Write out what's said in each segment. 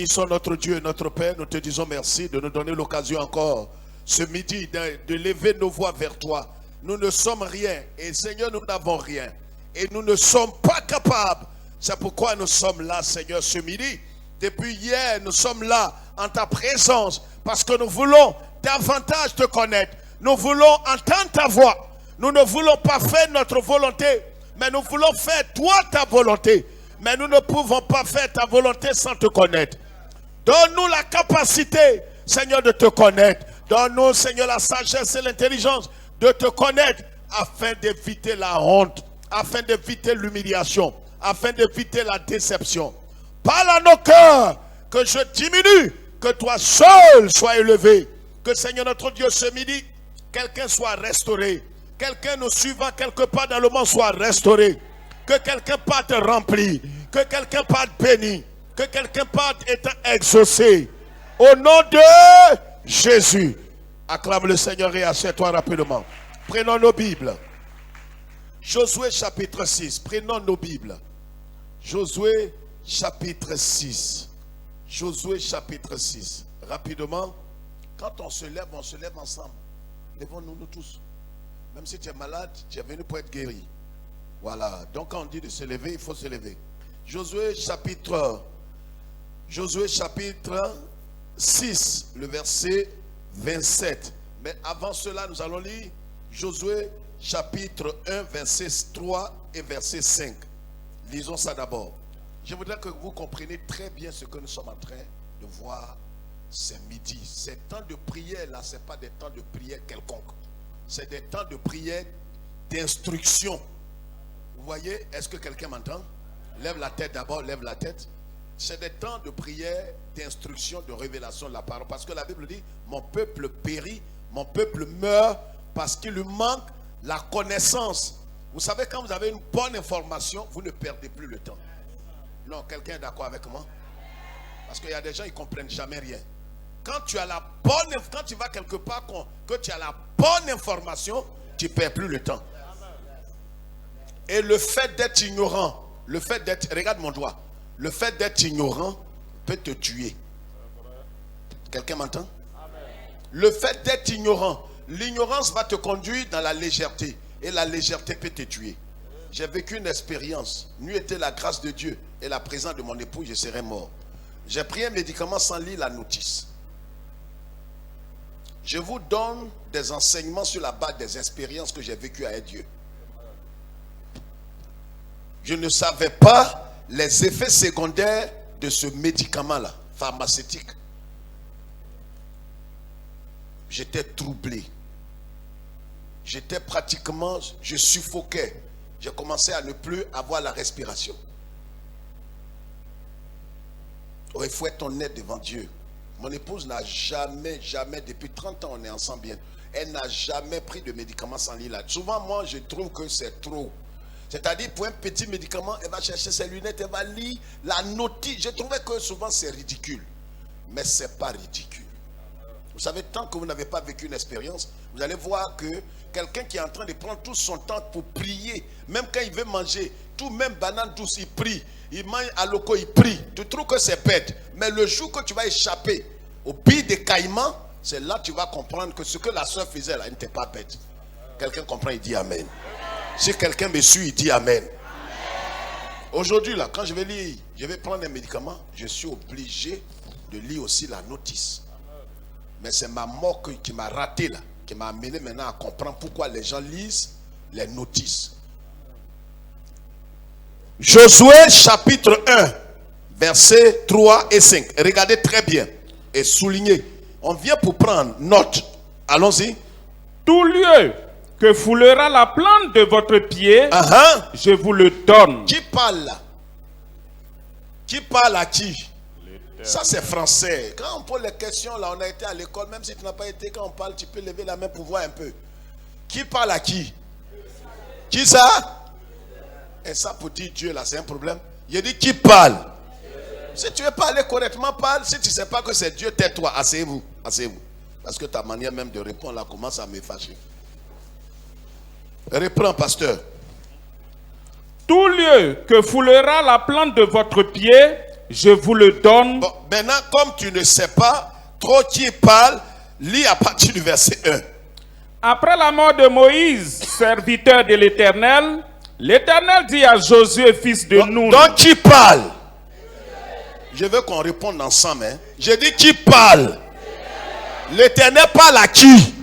bénissons notre Dieu et notre Père. Nous te disons merci de nous donner l'occasion encore ce midi de lever nos voix vers toi. Nous ne sommes rien et Seigneur, nous n'avons rien. Et nous ne sommes pas capables. C'est pourquoi nous sommes là, Seigneur, ce midi. Depuis hier, nous sommes là en ta présence parce que nous voulons davantage te connaître. Nous voulons entendre ta voix. Nous ne voulons pas faire notre volonté, mais nous voulons faire toi ta volonté. Mais nous ne pouvons pas faire ta volonté sans te connaître. Donne-nous la capacité, Seigneur, de te connaître. Donne-nous, Seigneur, la sagesse et l'intelligence de te connaître afin d'éviter la honte, afin d'éviter l'humiliation, afin d'éviter la déception. Parle à nos cœurs, que je diminue, que toi seul sois élevé. Que, Seigneur notre Dieu, ce midi, quelqu'un soit restauré. Quelqu'un nous suivant quelque part dans le monde soit restauré. Que quelqu'un parte rempli. Que quelqu'un parte béni. Que quelqu'un parte étant exaucé. Au nom de Jésus. Acclame le Seigneur et assieds-toi rapidement. Prenons nos Bibles. Josué chapitre 6. Prenons nos Bibles. Josué chapitre 6. Josué chapitre 6. Rapidement. Quand on se lève ensemble. Lèvons-nous nous tous. Même si tu es malade, tu es venu pour être guéri. Voilà. Donc quand on dit de se lever, il faut se lever. Josué chapitre 6, le verset 27. Mais avant cela, nous allons lire Josué chapitre 1, verset 3 et verset 5. Lisons ça d'abord. Je voudrais que vous compreniez très bien ce que nous sommes en train de voir ce midi. Ces temps de prière là, ce n'est pas des temps de prière quelconque. C'est des temps de prière d'instruction. Vous voyez, est-ce que quelqu'un m'entend? Lève la tête d'abord, lève la tête. C'est des temps de prière d'instruction, de révélation de la parole. Parce que la Bible dit, mon peuple périt, mon peuple meurt parce qu'il lui manque la connaissance. Vous savez, quand vous avez une bonne information, vous ne perdez plus le temps. Non, quelqu'un est d'accord avec moi? Parce qu'il y a des gens qui ne comprennent jamais rien. Quand tu as la bonne, quand tu vas quelque part, que tu as la bonne information, tu ne perds plus le temps. Et le fait d'être ignorant, le fait d'être, regarde mon doigt, le fait d'être ignorant peut te tuer. Quelqu'un m'entend? Le fait d'être ignorant, l'ignorance va te conduire dans la légèreté. Et la légèreté peut te tuer. J'ai vécu une expérience. N'eût été la grâce de Dieu et la présence de mon époux, je serais mort. J'ai pris un médicament sans lire la notice. Je vous donne des enseignements sur la base des expériences que j'ai vécues avec Dieu. Je ne savais pas les effets secondaires de ce médicament-là, pharmaceutique. J'étais troublé. J'étais pratiquement, je suffoquais. J'ai commencé à ne plus avoir la respiration. Oh, il faut être honnête devant Dieu. Mon épouse n'a jamais, depuis 30 ans, on est ensemble bien. Elle n'a jamais pris de médicaments sans lire là. Souvent, moi, je trouve que c'est trop. C'est-à-dire, pour un petit médicament, elle va chercher ses lunettes, elle va lire la notice. Je trouvais que souvent, c'est ridicule. Mais ce n'est pas ridicule. Vous savez, tant que vous n'avez pas vécu une expérience, vous allez voir que quelqu'un qui est en train de prendre tout son temps pour prier, même quand il veut manger, tout même banane douce, il prie. Il mange à loco, il prie. Tu trouves que c'est bête. Mais le jour que tu vas échapper au pays des caïmans, c'est là que tu vas comprendre que ce que la soeur faisait là, elle n'était pas bête. Quelqu'un comprend, il dit Amen. Si quelqu'un me suit, il dit Amen. Aujourd'hui là, quand je vais lire, je vais prendre un médicament, je suis obligé de lire aussi la notice. Mais c'est ma mort qui m'a raté là, qui m'a amené maintenant à comprendre pourquoi les gens lisent les notices. Josué chapitre 1, versets 3 et 5. Regardez très bien et soulignez. On vient pour prendre note. Allons-y. Tout lieu que foulera la plante de votre pied, je vous le donne. Qui parle là? Qui parle à qui? Ça c'est français. Quand on pose les questions là, on a été à l'école, même si tu n'as pas été, quand on parle, tu peux lever la main pour voir un peu. Qui parle à qui? Qui ça? Et ça pour dire Dieu là, c'est un problème. Il dit qui parle? Si tu veux parler correctement, parle. Si tu ne sais pas que c'est Dieu, tais-toi. Asseyez-vous. Asseyez-vous. Parce que ta manière même de répondre là commence à me fâcher. Reprends, pasteur. Tout lieu que foulera la plante de votre pied, je vous le donne. Bon, maintenant, comme tu ne sais pas trop qui parle, lis à partir du verset 1. Après la mort de Moïse, serviteur de l'Éternel, l'Éternel dit à Josué, fils de Nun. Donc qui parle? Je veux qu'on réponde ensemble. Hein. Je dis qui parle? L'Éternel parle à qui?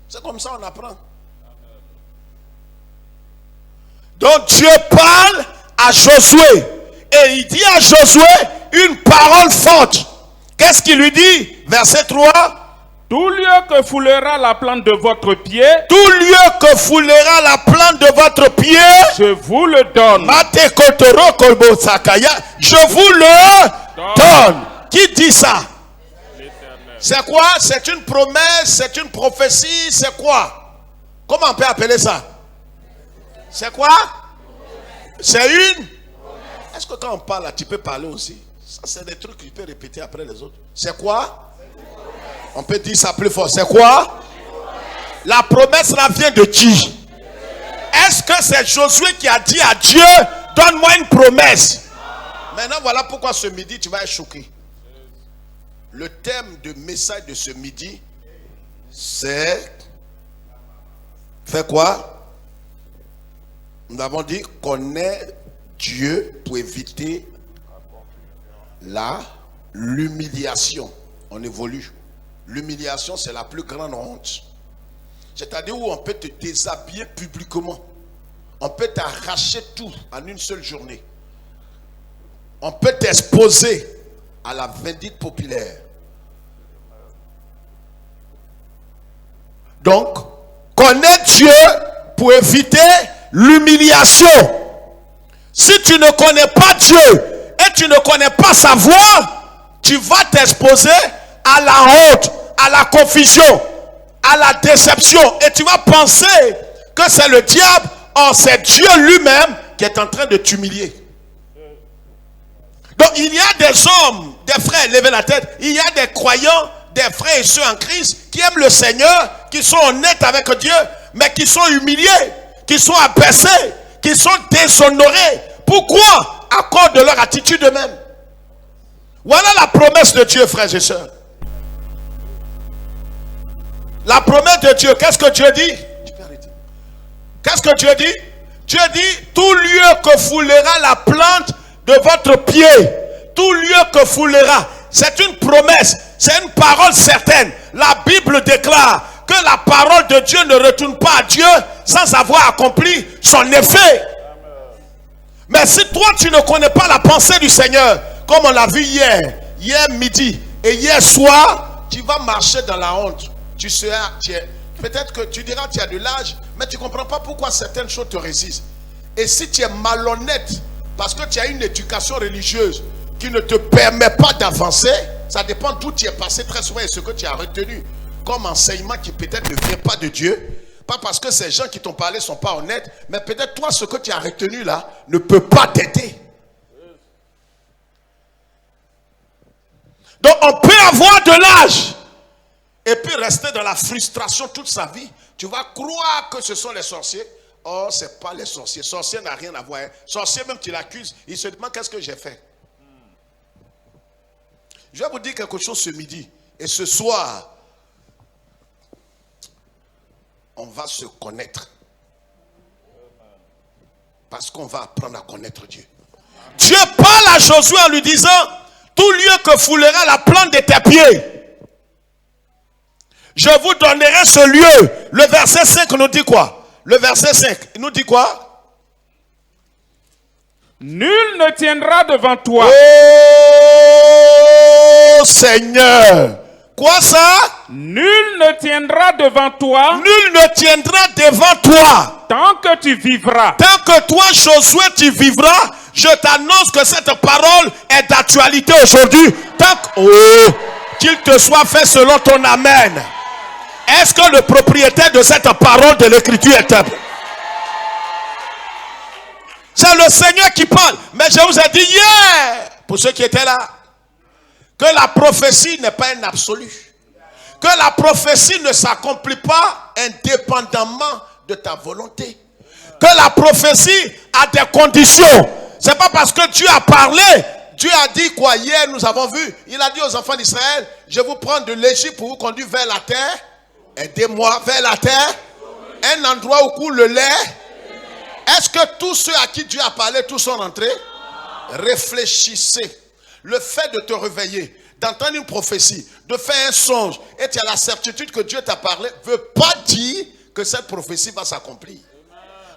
C'est comme ça on apprend. Donc Dieu parle à Josué. Et il dit à Josué une parole forte. Qu'est-ce qu'il lui dit? Verset 3. Tout lieu que foulera la plante de votre pied, tout lieu que foulera la plante de votre pied, je vous le donne. Je vous le donne. Qui dit ça? C'est quoi? C'est une promesse, c'est une prophétie, c'est quoi? Comment on peut appeler ça? C'est quoi? C'est une? Est-ce que quand on parle là, tu peux parler aussi? Ça, c'est des trucs que tu peux répéter après les autres. C'est quoi? On peut dire ça plus fort. C'est quoi? La promesse là vient de qui? Est-ce que c'est Josué qui a dit à Dieu, donne-moi une promesse? Maintenant, voilà pourquoi ce midi, tu vas être choqué. Le thème de message de ce midi, c'est... Fais quoi? Nous avons dit, connaître Dieu pour éviter l'humiliation. On évolue. L'humiliation, c'est la plus grande honte. C'est-à-dire où on peut te déshabiller publiquement. On peut t'arracher tout en une seule journée. On peut t'exposer à la vindicte populaire. Donc, connaître Dieu pour éviter l'humiliation. Si tu ne connais pas Dieu et tu ne connais pas sa voix, tu vas t'exposer à la honte, à la confusion, à la déception. Et tu vas penser que c'est le diable. Or, c'est Dieu lui-même qui est en train de t'humilier. Donc, il y a des hommes, des frères, levez la tête. Il y a des croyants, des frères et sœurs en Christ qui aiment le Seigneur, qui sont honnêtes avec Dieu, mais qui sont humiliés, qui sont abaissés, qui sont déshonorés. Pourquoi? À cause de leur attitude eux-mêmes. Voilà la promesse de Dieu, frères et sœurs. La promesse de Dieu, qu'est-ce que Dieu dit? Qu'est-ce que Dieu dit? Dieu dit, tout lieu que foulera la plante de votre pied, tout lieu que foulera, c'est une promesse, c'est une parole certaine. La Bible déclare que la parole de Dieu ne retourne pas à Dieu sans avoir accompli son effet. Mais si toi tu ne connais pas la pensée du Seigneur, comme on l'a vu hier midi et hier soir, tu vas marcher dans la honte. Peut-être que tu diras tu as de l'âge, mais tu ne comprends pas pourquoi certaines choses te résistent. Et si tu es malhonnête, parce que tu as une éducation religieuse qui ne te permet pas d'avancer, ça dépend d'où tu es passé très souvent et ce que tu as retenu comme enseignement qui peut-être ne vient pas de Dieu. Pas parce que ces gens qui t'ont parlé ne sont pas honnêtes, mais peut-être toi ce que tu as retenu là ne peut pas t'aider. Donc on peut avoir de l'âge et puis rester dans la frustration toute sa vie. Tu vas croire que ce sont les sorciers. Or, ce n'est pas les sorciers. Sorcier n'a rien à voir. Sorcier, même tu l'accuses, il se demande qu'est-ce que j'ai fait. Je vais vous dire quelque chose ce midi. Et ce soir, on va se connaître. Parce qu'on va apprendre à connaître Dieu. Dieu parle à Josué en lui disant, tout lieu que foulera la plante de tes pieds, je vous donnerai ce lieu. Le verset 5 nous dit quoi? Le verset 5 nous dit quoi? Nul ne tiendra devant toi. Oh Seigneur. Quoi ça? Nul ne tiendra devant toi. Nul ne tiendra devant toi. Tant que tu vivras. Tant que toi, Josué, tu vivras, je t'annonce que cette parole est d'actualité aujourd'hui. Tant qu'il te soit fait selon ton amen. Est-ce que le propriétaire de cette parole de l'écriture est un? C'est le Seigneur qui parle. Mais je vous ai dit hier, pour ceux qui étaient là, que la prophétie n'est pas un absolu. Que la prophétie ne s'accomplit pas indépendamment de ta volonté. Que la prophétie a des conditions. C'est pas parce que Dieu a parlé. Dieu a dit quoi? Hier, nous avons vu. Il a dit aux enfants d'Israël, je vous prends de l'Égypte pour vous conduire vers la terre. Aidez-moi vers la terre. Un endroit où coule le lait. Est-ce que tous ceux à qui Dieu a parlé, tous sont rentrés? Réfléchissez. Le fait de te réveiller, d'entendre une prophétie, de faire un songe, et tu as la certitude que Dieu t'a parlé, ne veut pas dire que cette prophétie va s'accomplir.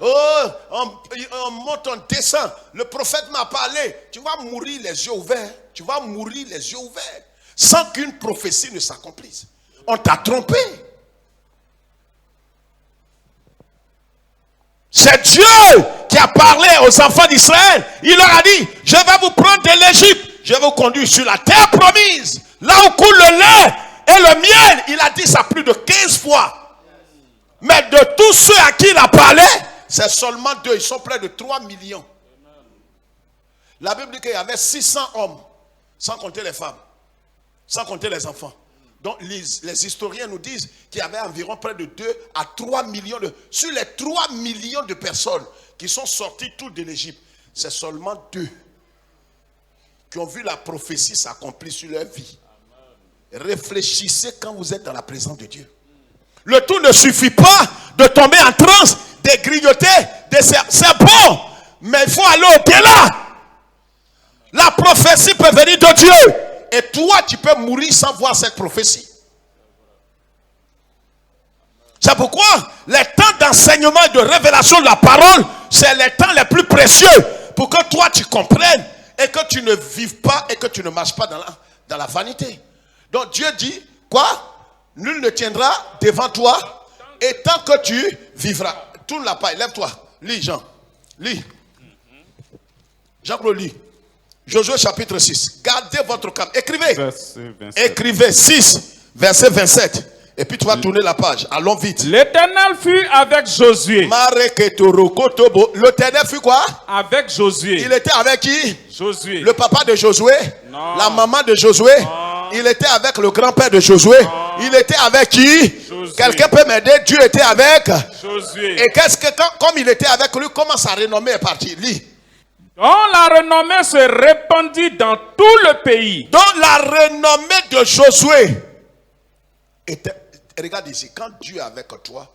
Oh, on monte, on descend. Le prophète m'a parlé. Tu vas mourir les yeux ouverts. Tu vas mourir les yeux ouverts. Sans qu'une prophétie ne s'accomplisse. On t'a trompé. C'est Dieu qui a parlé aux enfants d'Israël. Il leur a dit, je vais vous prendre de l'Égypte. Je vais vous conduire sur la terre promise. Là où coule le lait et le miel. Il a dit ça plus de 15 fois. Mais de tous ceux à qui il a parlé, c'est seulement 2. Ils sont près de 3 millions. La Bible dit qu'il y avait 600 hommes, sans compter les femmes, sans compter les enfants. Donc les historiens nous disent qu'il y avait environ près de 2 à 3 millions de... Sur les 3 millions de personnes qui sont sorties toutes de l'Égypte, c'est seulement 2 qui ont vu la prophétie s'accomplir sur leur vie. Réfléchissez quand vous êtes dans la présence de Dieu. Le tout ne suffit pas de tomber en transe, de grignoter, c'est bon, mais il faut aller au-delà. La prophétie peut venir de Dieu. Et toi, tu peux mourir sans voir cette prophétie. C'est pourquoi les temps d'enseignement et de révélation de la parole, c'est les temps les plus précieux pour que toi, tu comprennes et que tu ne vives pas et que tu ne marches pas dans la vanité. Donc Dieu dit, quoi? Nul ne tiendra devant toi et tant que tu vivras. Tourne la paille, lève-toi. Lis, Jean. Lis. Jean-Claude, lis. Josué chapitre 6. Gardez votre calme. Écrivez. Écrivez 6, verset 27. Et puis tu vas tourner la page. Allons vite. L'Éternel fut avec Josué. L'Éternel fut quoi? Avec Josué. Il était avec qui? Josué. Le papa de Josué? Non. La maman de Josué? Non. Il était avec le grand-père de Josué? Non. Il était avec qui? Quelqu'un peut m'aider? Dieu était avec Josué. Et qu'est-ce que comme il était avec lui, comment sa renommée est partie? Lis. Donc la renommée se répandit dans tout le pays. Donc la renommée de Josué était... Regarde ici, quand Dieu est avec toi,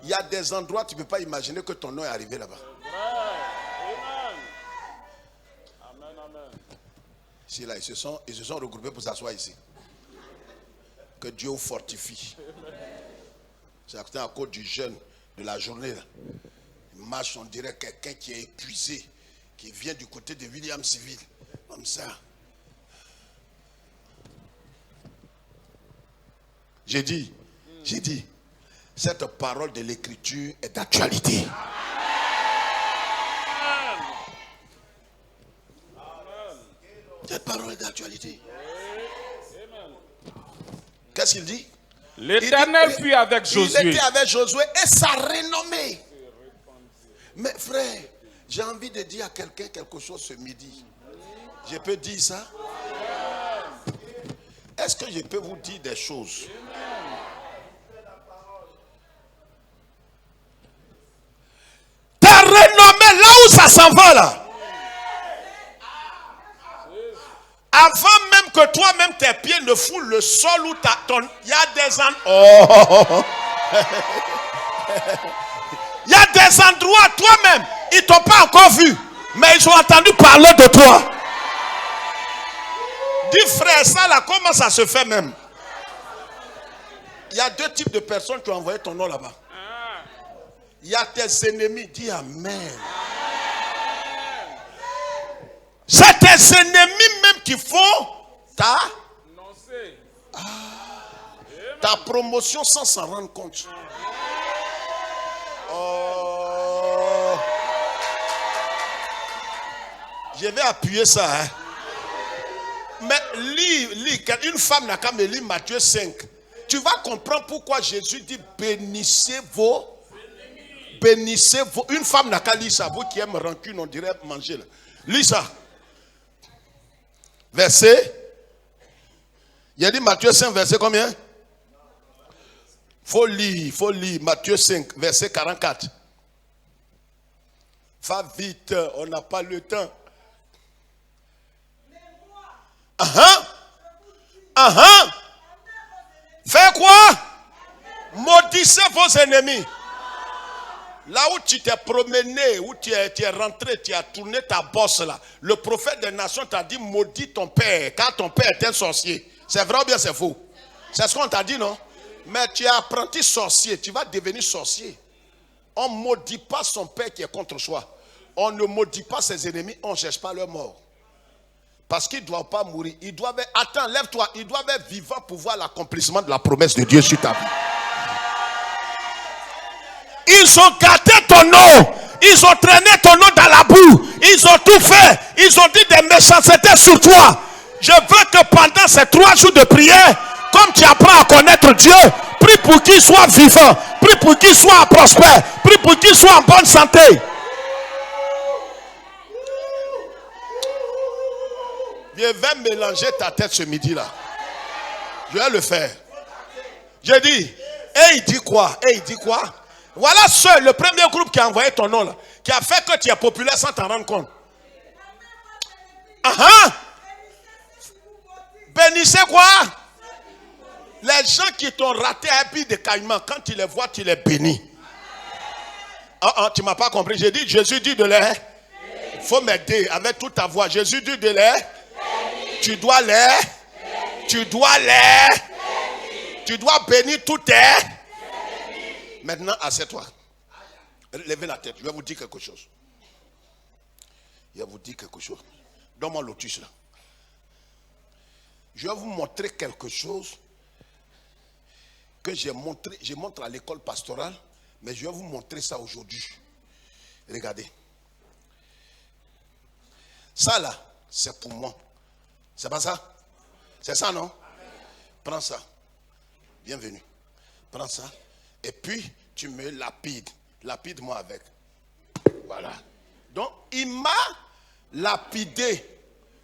il y a des endroits où tu ne peux pas imaginer que ton nom est arrivé là-bas. Ici, là, ils se sont regroupés pour s'asseoir ici. Que Dieu vous fortifie. C'est à cause du jeûne de la journée. Là. Il marche, on dirait quelqu'un qui est épuisé, qui vient du côté de Williamsville. Comme ça. J'ai dit, cette parole de l'écriture est d'actualité. Cette parole est d'actualité. Qu'est-ce qu'il dit? L'Éternel fut avec Josué. Il était avec Josué et sa renommée. Mais frère, j'ai envie de dire à quelqu'un quelque chose ce midi. Je peux dire ça? Est-ce que je peux vous dire des choses? Ta renommée, là où ça s'en va là. Avant même que toi-même tes pieds ne foulent le sol où il y a des endroits. Il y a des endroits toi-même, ils t'ont pas encore vu, mais ils ont entendu parler de toi. Dis frère, ça là, comment ça se fait même? Il y a 2 types de personnes qui ont envoyé ton nom là-bas. Il y a tes ennemis, dis amen. C'est tes ennemis même qui font ta promotion sans s'en rendre compte. Oh. Je vais appuyer ça. Hein. Mais lis, une femme n'a qu'à me lire Matthieu 5. Tu vas comprendre pourquoi Jésus dit bénissez vos. Une femme n'a qu'à lire ça. Vous qui aimez rancune, on dirait manger. Là. Lis ça. Verset. Il a dit Matthieu 5, verset combien? Faut lire. Matthieu 5, verset 44. Va vite, on n'a pas le temps. Fais quoi? Maudissez vos ennemis. Là où tu t'es promené, où tu es rentré, tu as tourné ta bosse là. Le prophète des nations t'a dit maudis ton père, car ton père est un sorcier. C'est vrai ou bien c'est faux? C'est ce qu'on t'a dit, non? Mais tu es apprenti sorcier, tu vas devenir sorcier. On ne maudit pas son père qui est contre soi. On ne maudit pas ses ennemis, on ne cherche pas leur mort. Parce qu'ils ne doivent pas mourir. Ils doivent être, attends, lève-toi, ils doivent être vivants pour voir l'accomplissement de la promesse de Dieu sur ta vie. Ils ont gâté ton nom. Ils ont traîné ton nom dans la boue. Ils ont tout fait. Ils ont dit des méchancetés sur toi. Je veux que pendant ces 3 jours de prière, comme tu apprends à connaître Dieu, prie pour qu'il soit vivant. Prie pour qu'il soit prospère. Prie pour qu'il soit en bonne santé. Je vais mélanger ta tête ce midi-là. Je vais le faire. Je dis, et il dit quoi? Et il dit quoi? Voilà seul le premier groupe qui a envoyé ton nom là, qui a fait que tu es populaire sans t'en rendre compte. Bénissez quoi? Les gens qui t'ont raté un billet de caïman, quand tu les vois, tu les bénis. Tu m'as pas compris. J'ai dit, Jésus dit de les. Il faut m'aider avec toute ta voix. Jésus dit de les. Tu dois les. Tu dois les. Tu dois bénir tout tes. Maintenant, assieds-toi. Levez la tête. Je vais vous dire quelque chose. Donne-moi l'autus là. Je vais vous montrer quelque chose que j'ai montré. Je montre à l'école pastorale, mais je vais vous montrer ça aujourd'hui. Regardez. Ça là, c'est pour moi. C'est pas ça? C'est ça, non? Prends ça. Bienvenue. Prends ça. Et puis, tu me lapides. Lapide-moi avec. Voilà. Donc, il m'a lapidé.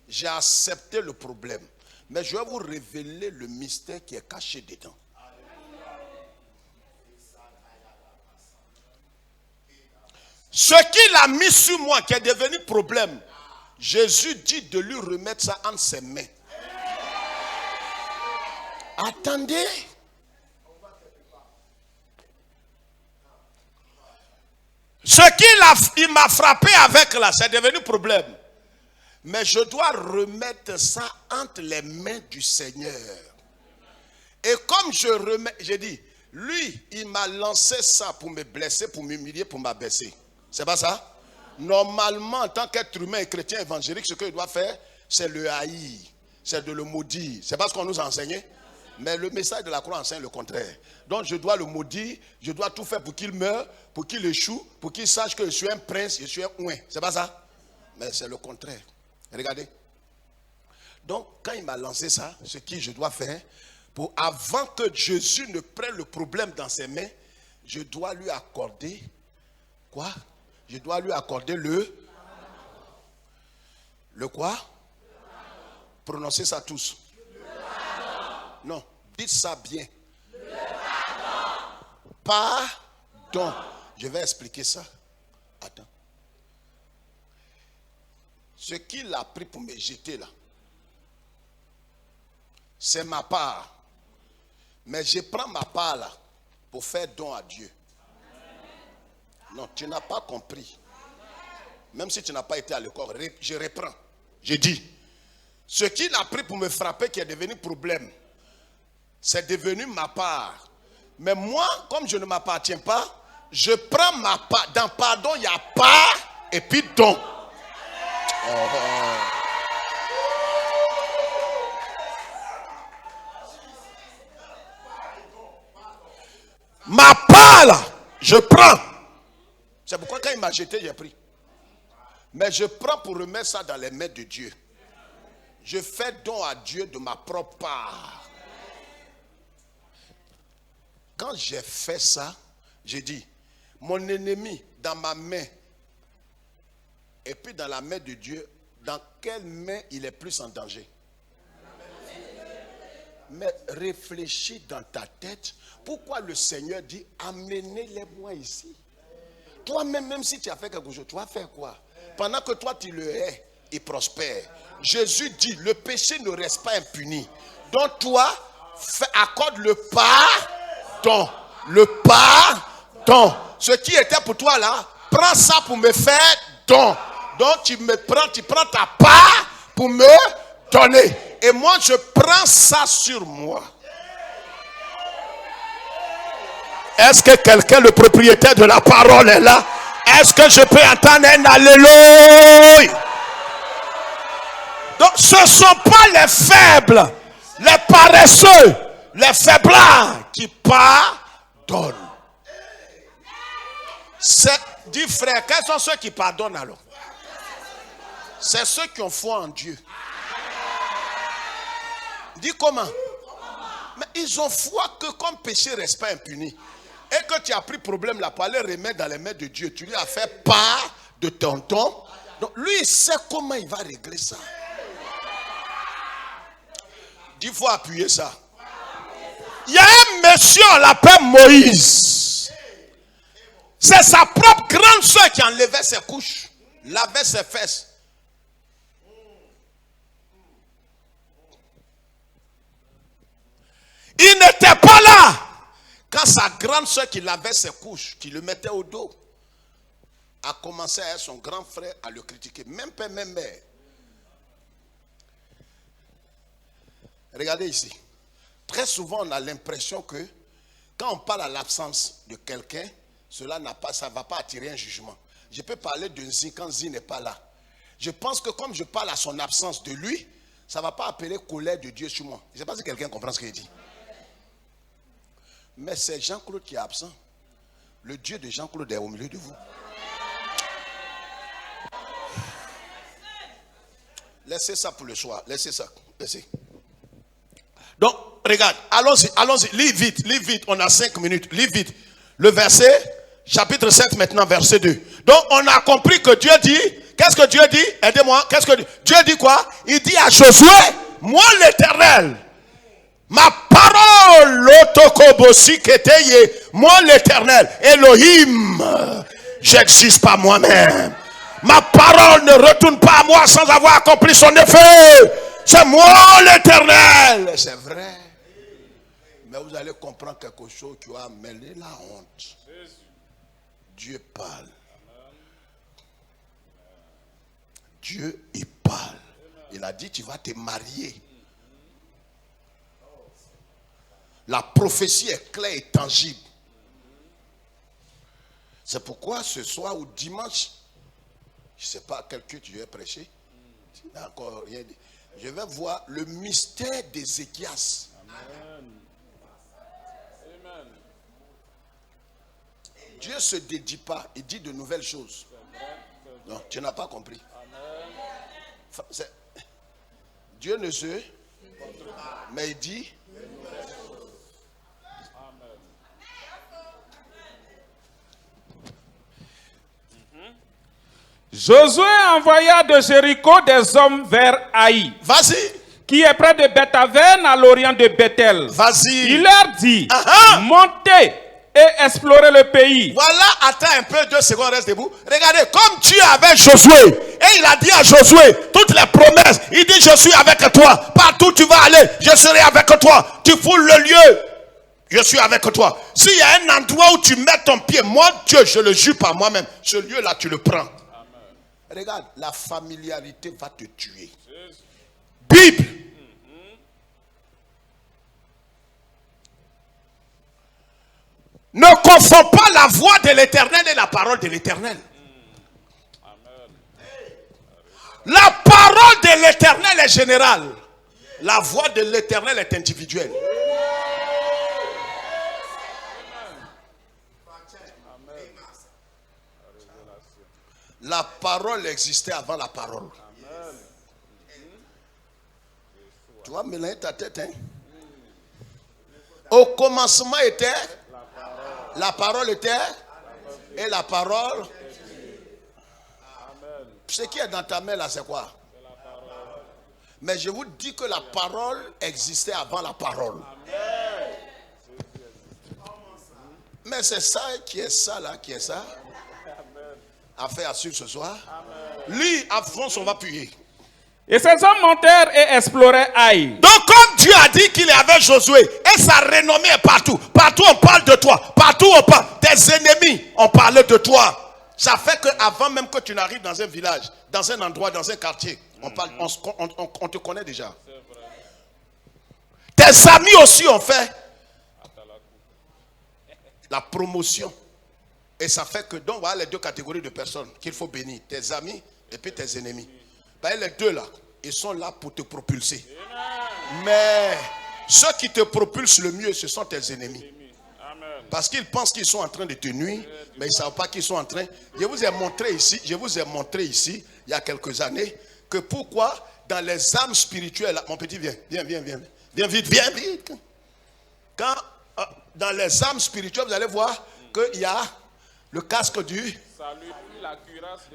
J'ai accepté le problème. Mais je vais vous révéler le mystère qui est caché dedans. Ce qu'il a mis sur moi, qui est devenu problème, Jésus dit de lui remettre ça entre ses mains. Attendez. Ce qu'il m'a frappé avec là, c'est devenu problème. Mais je dois remettre ça entre les mains du Seigneur. Et comme je remets, j'ai dit, lui, il m'a lancé ça pour me blesser, pour m'humilier, pour m'abaisser. C'est pas ça? Normalement, en tant qu'être humain et chrétien évangélique, ce qu'il doit faire, c'est le haïr, c'est de le maudire. C'est pas ce qu'on nous a enseigné. Mais le message de la croix enseigne le contraire. Donc je dois le maudire, je dois tout faire pour qu'il meure, pour qu'il échoue, pour qu'il sache que je suis un prince, je suis un ouin. C'est pas ça? Mais c'est le contraire. Regardez. Donc quand il m'a lancé ça, ce que je dois faire, pour avant que Jésus ne prenne le problème dans ses mains, je dois lui accorder quoi? Je dois lui accorder le quoi? Prononcez ça tous. Non, dites ça bien. Pardon. Je vais expliquer ça. Attends. Ce qu'il a pris pour me jeter là, c'est ma part. Mais je prends ma part là pour faire don à Dieu. Non, tu n'as pas compris. Même si tu n'as pas été à l'école, je reprends. Je dis, ce qu'il a pris pour me frapper qui est devenu problème, c'est devenu ma part. Mais moi, comme je ne m'appartiens pas, je prends ma part. Dans pardon, il y a part et puis don. Ma part là, je prends. C'est pourquoi quand il m'a jeté, j'ai pris. Mais je prends pour remettre ça dans les mains de Dieu. Je fais don à Dieu de ma propre part. Quand j'ai fait ça, j'ai dit, mon ennemi dans ma main, et puis dans la main de Dieu, dans quelle main il est plus en danger? Mais réfléchis dans ta tête, pourquoi le Seigneur dit, amenez-les-moi ici. Toi-même, même si tu as fait quelque chose, tu vas faire quoi? Pendant que toi tu le hais, il prospère. Jésus dit, le péché ne reste pas impuni. Donc toi, accorde le pardon. Le pardon. Ce qui était pour toi là, prends ça pour me faire don. Donc tu prends ta part pour me donner. Et moi je prends ça sur moi. Est-ce que quelqu'un, le propriétaire de la parole est là? Est-ce que je peux entendre un alléluia? Donc ce ne sont pas les faibles, les paresseux, les faiblards qui pardonnent. Dis frère, quels sont ceux qui pardonnent alors? C'est ceux qui ont foi en Dieu. Dis comment? Mais ils ont foi que comme péché ne reste pas impuni. Et que tu as pris problème là pour aller remettre dans les mains de Dieu. Tu lui as fait part de ton don. Donc lui il sait comment il va régler ça. Il faut appuyer ça. Il y a un monsieur, on l'appelle Moïse. C'est sa propre grande soeur qui enlevait ses couches, lavait ses fesses. Il n'était pas là quand sa grande soeur qui lavait ses couches, qui le mettait au dos, a commencé à être son grand frère à le critiquer. Même père, même mère. Regardez ici. Très souvent, on a l'impression que quand on parle à l'absence de quelqu'un, ça ne va pas attirer un jugement. Je peux parler de Zi quand Zi n'est pas là. Je pense que comme je parle à son absence de lui, ça ne va pas appeler colère de Dieu sur moi. Je ne sais pas si quelqu'un comprend ce qu'il dit. Mais c'est Jean-Claude qui est absent. Le Dieu de Jean-Claude est au milieu de vous. Laissez ça pour le soir. Laissez ça. Laissez. Donc, regarde. Allons-y. Lis vite. On a 5 minutes. Lis vite. Le verset, chapitre 7 maintenant, verset 2. Donc, on a compris que Dieu dit, qu'est-ce que Dieu dit? Aidez-moi. Qu'est-ce que Dieu dit quoi? Il dit à Josué, moi l'Éternel, ma parole, moi l'Éternel, Elohim, j'existe pas moi-même. Ma parole ne retourne pas à moi sans avoir accompli son effet. C'est moi l'Éternel. C'est vrai. Mais vous allez comprendre quelque chose qui va mêler la honte. Dieu parle. Dieu, il parle. Il a dit, tu vas te marier. La prophétie est claire et tangible. C'est pourquoi ce soir ou dimanche, je ne sais pas à quel culte je vais prêcher. Il n'y a encore rien dit. Je vais voir le mystère d'Ézéchias. Amen. Dieu ne se dédie pas, il dit de nouvelles choses. Non, tu n'as pas compris. Dieu ne se, mais il dit. Josué envoya de Jéricho des hommes vers Haï. Vas-y. Qui est près de Beth-Aven à l'orient de Bethel. Vas-y. Il leur dit, montez et explorez le pays. Voilà, attends un peu, 2 secondes, reste debout. Regardez, comme Dieu avait Josué, et il a dit à Josué toutes les promesses. Il dit, je suis avec toi. Partout où tu vas aller, je serai avec toi. Tu foules le lieu, je suis avec toi. S'il y a un endroit où tu mets ton pied, moi Dieu, je le jure par moi-même, ce lieu-là, tu le prends. Regarde, la familiarité va te tuer. Bible. Ne confonds pas la voix de l'Éternel et la parole de l'Éternel. La parole de l'Éternel est générale. La voix de l'Éternel est individuelle. La parole existait avant la parole. Tu vas mélanger ta tête, hein? Au commencement était la parole était et la parole. Ce qui est dans ta main là, c'est quoi? Mais je vous dis que la parole existait avant la parole. Mais c'est ça qui est ça là, qui est ça. Affaire à suivre ce soir. Lui, à fond, on va puer. Et ces hommes montèrent et exploraient Aïe. Donc, comme Dieu a dit qu'il est avec Josué, et sa renommée est partout. Partout, on parle de toi. Partout, on parle. Tes ennemis, on parlait de toi. Ça fait qu'avant même que tu n'arrives dans un village, dans un endroit, dans un quartier, on te connaît déjà. Tes amis aussi ont fait la promotion. Et ça fait que, donc, voilà les deux catégories de personnes qu'il faut bénir. Tes amis et puis tes ennemis. Les deux là, ils sont là pour te propulser. Mais ceux qui te propulsent le mieux, ce sont tes ennemis. Parce qu'ils pensent qu'ils sont en train de te nuire, mais ils ne savent pas qu'ils sont en train. Je vous ai montré ici, il y a quelques années, que pourquoi dans les âmes spirituelles, mon petit, viens vite. Quand dans les âmes spirituelles, vous allez voir qu'il y a le casque du Salut,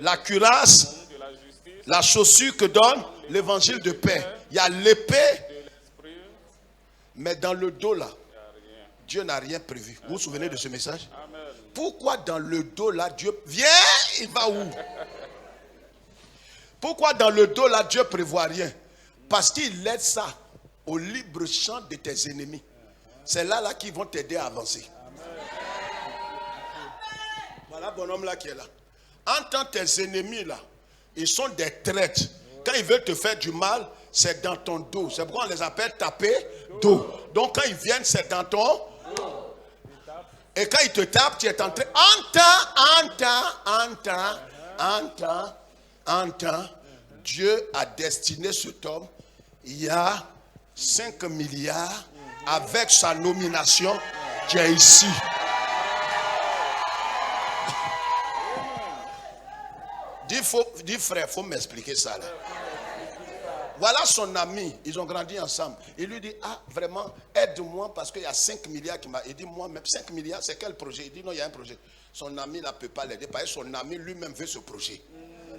la cuirasse, la chaussure que donne l'évangile de paix. Il y a l'épée, mais dans le dos là, Dieu n'a rien prévu. Vous vous souvenez de ce message? Pourquoi dans le dos là, Dieu vient, il va où? Pourquoi dans le dos là, Dieu prévoit rien? Parce qu'il laisse ça au libre champ de tes ennemis. C'est là qu'ils vont t'aider à avancer. Voilà bonhomme là qui est là. Entends tes ennemis là, ils sont des traîtres. Quand ils veulent te faire du mal, c'est dans ton dos. C'est pourquoi on les appelle taper dos. Donc quand ils viennent, c'est dans ton dos. Et quand ils te tapent, tu es en train. Entends. Dieu a destiné cet homme il y a 5 milliards avec sa nomination. Tu es ici. Dis frère, il faut m'expliquer ça là. Voilà son ami, ils ont grandi ensemble. Il lui dit, vraiment, aide-moi parce qu'il y a 5 milliards qui m'a... Il dit, moi même 5 milliards, c'est quel projet? Il dit, non, il y a un projet. Son ami ne peut pas l'aider parce que son ami lui-même veut ce projet.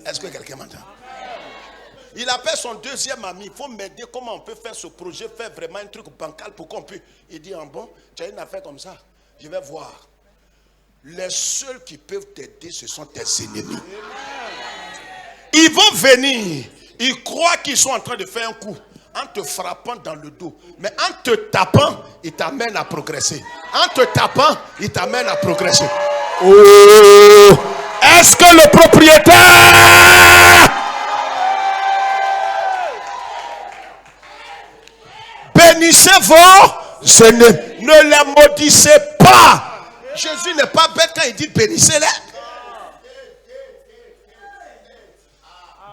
Est-ce que quelqu'un m'entend? Il appelle son deuxième ami, il faut m'aider, comment on peut faire ce projet, faire vraiment un truc bancal pour qu'on puisse... Il dit, bon, tu as une affaire comme ça, je vais voir. Les seuls qui peuvent t'aider, ce sont tes ennemis. Ils vont venir. Ils croient qu'ils sont en train de faire un coup en te frappant dans le dos. Mais en te tapant, ils t'amènent à progresser. En te tapant, ils t'amènent à progresser. Oh! Est-ce que le propriétaire... Bénissez vos ennemis. Ne les maudissez pas. Jésus n'est pas bête quand il dit bénissez-les.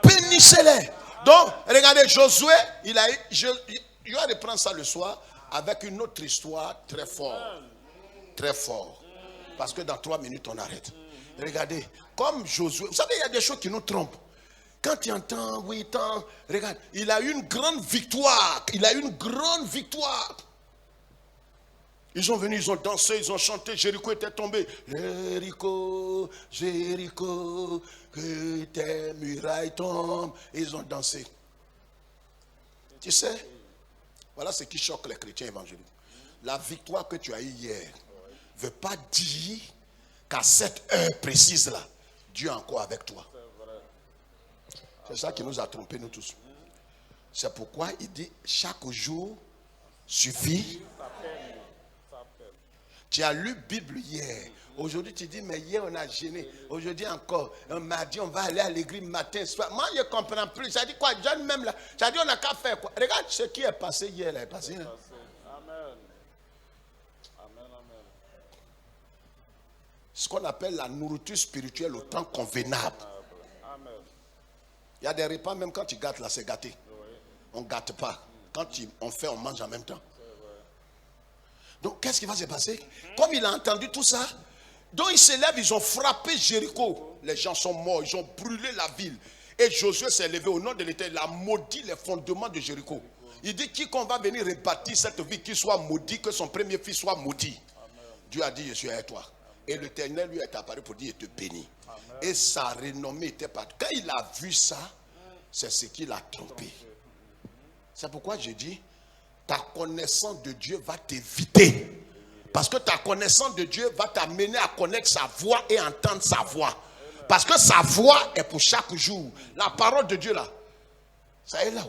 Bénissez-les. Donc, regardez, Josué, je vais reprendre ça le soir avec une autre histoire très forte. Très fort. Parce que dans 3 minutes, on arrête. Regardez, comme Josué, vous savez, il y a des choses qui nous trompent. Quand tu entends, oui, regarde, il a eu une grande victoire. Ils sont venus, ils ont dansé, ils ont chanté, Jéricho était tombé. Jéricho, Jéricho, que tes murailles tombent. Ils ont dansé. Tu sais, voilà ce qui choque les chrétiens évangéliques. La victoire que tu as eue hier ne veut pas dire qu'à cette heure précise-là, Dieu est encore avec toi. C'est ça qui nous a trompés, nous tous. C'est pourquoi il dit, chaque jour suffit. Tu as lu Bible hier. Aujourd'hui, tu dis, mais hier, on a gêné. Aujourd'hui encore, on m'a dit, on va aller à l'église matin, soir. Moi, je ne comprends plus. Ça dit quoi? John même là. Ça dit, on n'a qu'à faire quoi? Regarde ce qui est passé hier, là, est passé. Hein? Amen. Ce qu'on appelle la nourriture spirituelle au temps convenable. Amen. Il y a des repas, même quand tu gâtes là, c'est gâté. On ne gâte pas. Quand on fait, on mange en même temps. Donc, qu'est-ce qui va se passer? Comme il a entendu tout ça, donc ils se lèvent, ils ont frappé Jéricho. Les gens sont morts, ils ont brûlé la ville. Et Josué s'est levé au nom de l'Éternel, il a maudit les fondements de Jéricho. Il dit, quiconque va venir rebâtir cette ville, qu'il soit maudit, que son premier fils soit maudit. Amen. Dieu a dit, je suis avec toi. Et l'Éternel lui est apparu pour dire, il te bénit. Amen. Et sa renommée était partout. Quand il a vu ça, c'est ce qui l'a trompé. C'est pourquoi je dis, ta connaissance de Dieu va t'éviter. Parce que ta connaissance de Dieu va t'amener à connaître sa voix et entendre sa voix. Parce que sa voix est pour chaque jour. La parole de Dieu là, ça est là.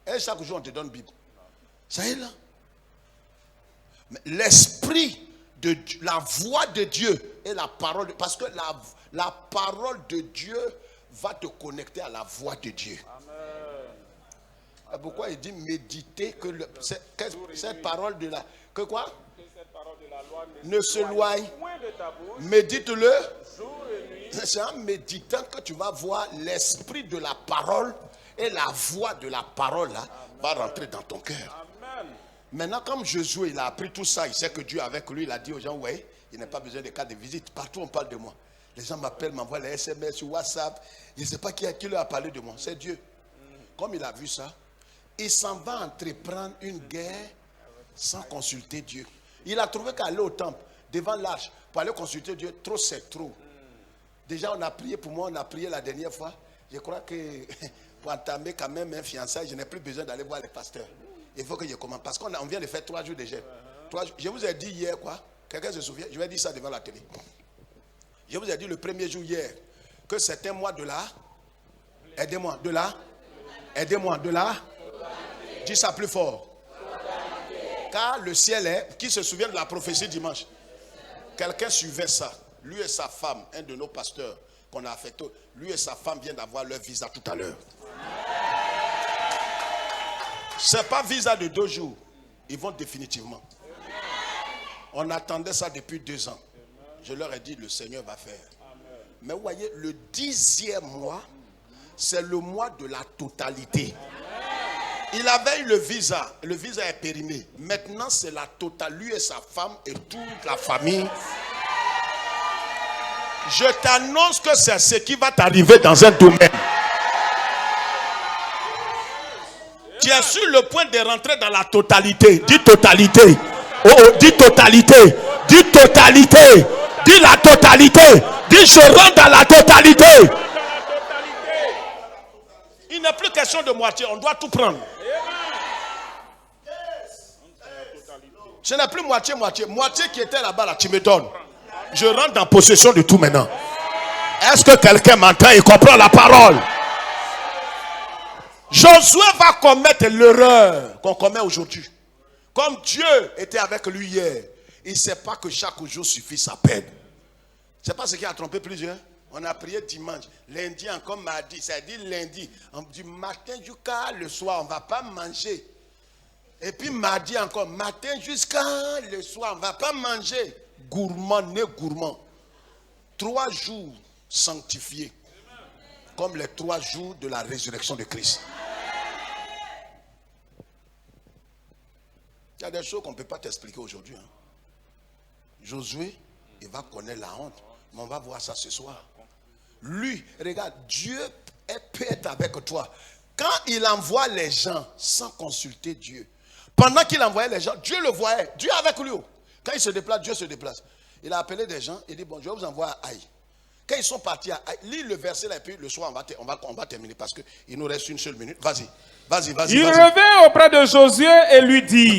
Et chaque jour on te donne Bible. Ça est là. L'esprit de Dieu, la voix de Dieu et la parole, parce que la parole de Dieu va te connecter à la voix de Dieu. Amen. Pourquoi il dit méditer que cette parole de la... Que quoi? Que cette parole de la loi ne s'éloigne point de ta bouche. Médite-le. Jour et nuit. C'est en méditant que tu vas voir l'esprit de la parole et la voix de la parole là, va rentrer dans ton cœur. Amen. Maintenant, comme Josué, il a appris tout ça, il sait que Dieu est avec lui, il a dit aux gens, ouais, il n'a pas besoin de carte de visite. Partout on parle de moi. Les gens m'appellent, m'envoient les SMS sur WhatsApp. Je ne sais pas qui leur a parlé de moi. C'est Dieu. Comme il a vu ça, il s'en va entreprendre une guerre sans consulter Dieu. Il a trouvé qu'aller au temple, devant l'arche, pour aller consulter Dieu, trop c'est trop. Déjà, on a prié pour moi, on a prié la dernière fois. Je crois que pour entamer quand même un fiançailles, je n'ai plus besoin d'aller voir les pasteurs. Il faut que je commence. Parce qu'on vient de faire 3 jours de jeûne. Je vous ai dit hier quoi? Quelqu'un se souvient? Je vais dire ça devant la télé. Je vous ai dit le premier jour hier que c'est un mois de là. Aidez-moi, de là. Aidez-moi, de là. Dis ça plus fort. Car le ciel est... Qui se souvient de la prophétie dimanche? Quelqu'un suivait ça. Lui et sa femme, un de nos pasteurs qu'on a affecté, lui et sa femme viennent d'avoir leur visa tout à l'heure. C'est pas visa de 2 jours. Ils vont définitivement. On attendait ça depuis 2 ans. Je leur ai dit, le Seigneur va faire. Mais vous voyez, le 10e mois, c'est le mois de la totalité. Il avait eu le visa est périmé. Maintenant, c'est la totale, lui et sa femme et toute la famille. Je t'annonce que c'est ce qui va t'arriver dans un domaine. Tu es sur le point de rentrer dans la totalité. Dis totalité. Oh, dis totalité. Dis totalité. Dis la totalité. Dis je rentre dans la totalité. Il n'est plus question de moitié. On doit tout prendre. Ce n'est plus moitié. Moitié qui était là-bas, là, tu me donnes. Je rentre en possession de tout maintenant. Est-ce que quelqu'un m'entend et comprend la parole? Josué va commettre l'erreur qu'on commet aujourd'hui. Comme Dieu était avec lui hier, il ne sait pas que chaque jour suffit sa peine. C'est pas ce qui a trompé plusieurs. On a prié dimanche, lundi encore mardi, c'est-à-dire lundi, du matin jusqu'à le soir, on ne va pas manger. Et puis mardi encore, matin jusqu'à le soir, on ne va pas manger. Gourmand, né gourmand. 3 jours sanctifiés, comme les 3 jours de la résurrection de Christ. Il y a des choses qu'on ne peut pas t'expliquer aujourd'hui. Hein. Josué, il va connaître la honte. Mais on va voir ça ce soir. Lui, regarde, Dieu peut être avec toi. Quand il envoie les gens sans consulter Dieu, pendant qu'il envoyait les gens, Dieu le voyait. Dieu est avec lui. Quand il se déplace, Dieu se déplace. Il a appelé des gens, il dit, bon, je vais vous envoyer à Haï. Quand ils sont partis à Haï, lis le verset là, et puis le soir, on va terminer parce qu'il nous reste 1 seule minute. Vas-y. Il revint auprès de Josué et lui dit,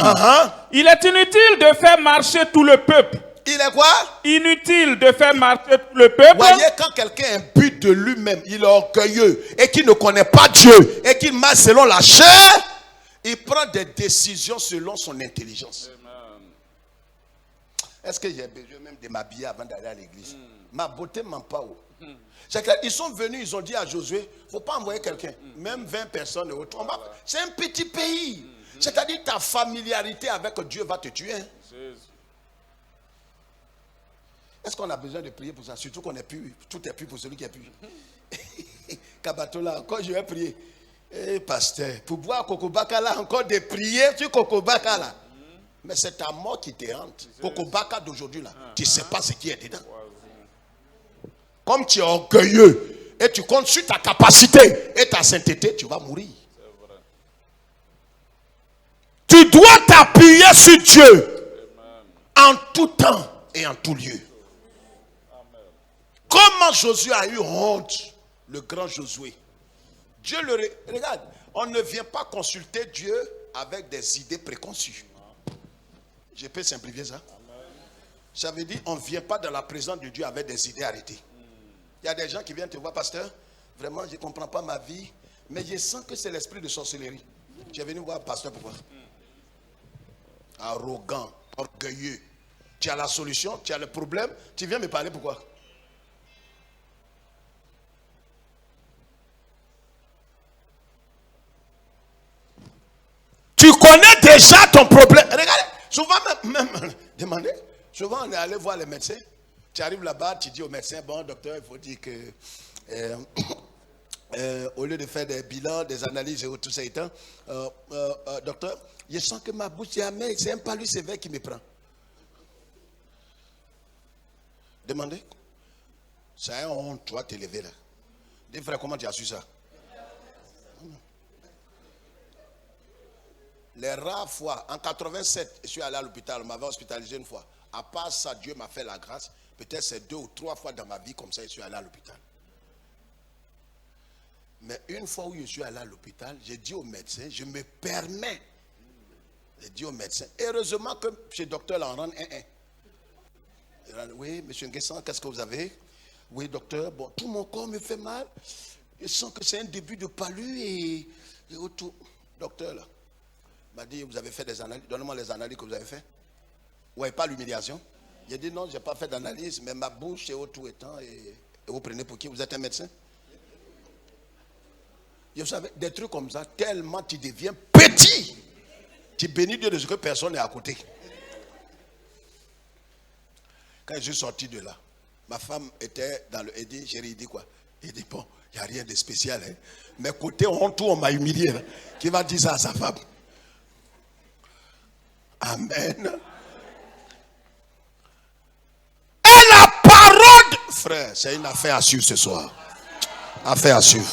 il est inutile de faire marcher tout le peuple. Il est quoi? Inutile de faire marcher tout le peuple. Voyez, quand quelqu'un est imbu de lui-même, il est orgueilleux et qu'il ne connaît pas Dieu et qu'il marche selon la chair, il prend des décisions selon son intelligence. Est-ce que j'ai besoin même de m'habiller avant d'aller à l'église? Ma beauté ne ment pas. Ils sont venus, ils ont dit à Josué, il ne faut pas envoyer quelqu'un, même 20 personnes et autres. C'est un petit pays. C'est-à-dire ta familiarité avec Dieu va te tuer. Hein? Est-ce qu'on a besoin de prier pour ça? Surtout qu'on est plus, tout est plus pour celui qui est plus. Kabatola, encore je vais prier. Eh, pasteur, pour boire Kokobaka là, encore de prier sur Kokobaka là. Mais c'est ta mort qui te hante. Kokobaka d'aujourd'hui là, tu ne sais pas ce qui est dedans. Comme tu es orgueilleux et tu comptes sur ta capacité et ta sainteté, tu vas mourir. Tu dois t'appuyer sur Dieu en tout temps et en tout lieu. Comment Josué a eu honte, le grand Josué. Dieu le regarde, on ne vient pas consulter Dieu avec des idées préconçues. Je peux simplifier ça. Ça veut dire on ne vient pas dans la présence de Dieu avec des idées arrêtées. Il y a des gens qui viennent te voir, pasteur. Vraiment, je ne comprends pas ma vie. Mais je sens que c'est l'esprit de sorcellerie. Tu es venu voir pasteur pourquoi? Arrogant, orgueilleux. Tu as la solution, tu as le problème. Tu viens me parler pourquoi? Tu connais déjà ton problème. Regardez, souvent même demandez. Souvent on est allé voir les médecins. Tu arrives là-bas, tu dis au médecin, bon docteur, il faut dire que au lieu de faire des bilans, des analyses et tout ça étant, docteur, je sens que ma bouche est amère, c'est un palu sévère qui me prend. Demandez. C'est un honte, tu vas t'élever là. Dis frère, comment tu as su ça? Les rares fois, en 87, je suis allé à l'hôpital, on m'avait hospitalisé une fois. À part ça, Dieu m'a fait la grâce. Peut-être c'est 2 ou 3 fois dans ma vie comme ça, je suis allé à l'hôpital. Mais une fois où je suis allé à l'hôpital, j'ai dit au médecin, je me permets. J'ai dit au médecin, heureusement que chez le docteur là, on rentre oui, monsieur Nguessan, qu'est-ce que vous avez? Oui, docteur, bon, tout mon corps me fait mal. Je sens que c'est un début de palu et autour. Docteur là. M'a dit, vous avez fait des analyses, donnez-moi les analyses que vous avez fait. Ouais, pas l'humiliation. J'ai dit non, je n'ai pas fait d'analyse, mais ma bouche est autour étant et vous prenez pour qui? Vous êtes un médecin? Vous savez, des trucs comme ça, tellement tu deviens petit. Tu bénis Dieu de ce que personne n'est à côté. Quand je suis sorti de là, ma femme était dans le... Elle dit, chérie, il dit quoi? Il dit, bon, il n'y a rien de spécial. Hein. Mais côté honte, on m'a humilié. Là. Qui va dire ça à sa femme? Amen. Et la parole, frère, c'est une affaire à suivre ce soir. Affaire à suivre.